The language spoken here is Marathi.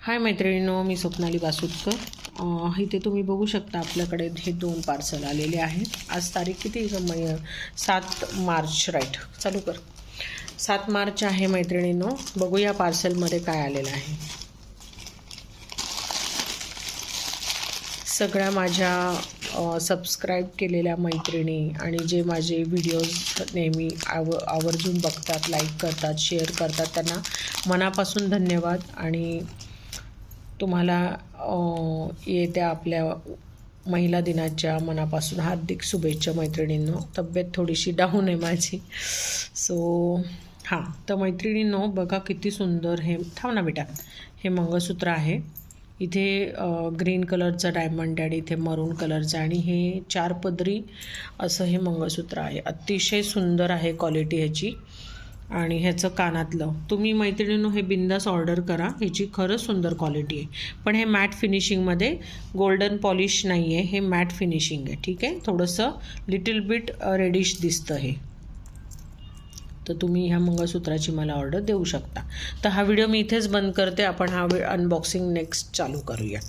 हाय मैत्रिणींनो, मी स्वप्नाली बासुटकर। इथे तुम्ही बघू शकता आपल्याकडे हे 2 पार्सल आलेले आहेत। आज तारीख किती 7 मार्च, राईट, चालू कर। 7 मार्च आहे मैत्रिणींनो। बघूया पार्सलमध्ये काय आलेलं आहे। सगळ्या माझ्या सबस्क्राईब केलेल्या मैत्रिणी आणि जे माझे व्हिडिओज नेहमी आवर्जून बघतात, लाईक करतात, शेअर करतात, त्यांना मनापासून धन्यवाद। आणि तुम्हाला येत्या आपल्या महिला दिनाच्या मनापासून हार्दिक शुभेच्छा मैत्रिणींनो। तब्येत थोडीशी डाऊन आहे माझी, सो हां, तर मैत्रिणींनो बघा किती सुंदर हे, थांब ना बेटा, हे मंगळसूत्र आहे। इथे ग्रीन कलरचा डायमंड आहे, इथे मरून कलरचा, आणि हे 4 पदरी असं हे मंगळसूत्र आहे। अतिशय सुंदर आहे क्वालिटी ह्याची। आणि ह्याचं कानातलं तुम्ही मैत्रिणींनो हे बिंदास ऑर्डर करा, ह्याची खरंच सुंदर क्वालिटी आहे। पण हे मॅट फिनिशिंगमध्ये, गोल्डन पॉलिश नाही आहे, हे मॅट फिनिशिंग आहे, ठीक आहे। थोडंसं लिटिल बिट रेडिश दिसतं हे। तर तुम्ही ह्या मंगळसूत्राची मला ऑर्डर देऊ शकता। तर हा व्हिडिओ मी इथेच बंद करते, आपण हा अनबॉक्सिंग नेक्स्ट चालू करूया।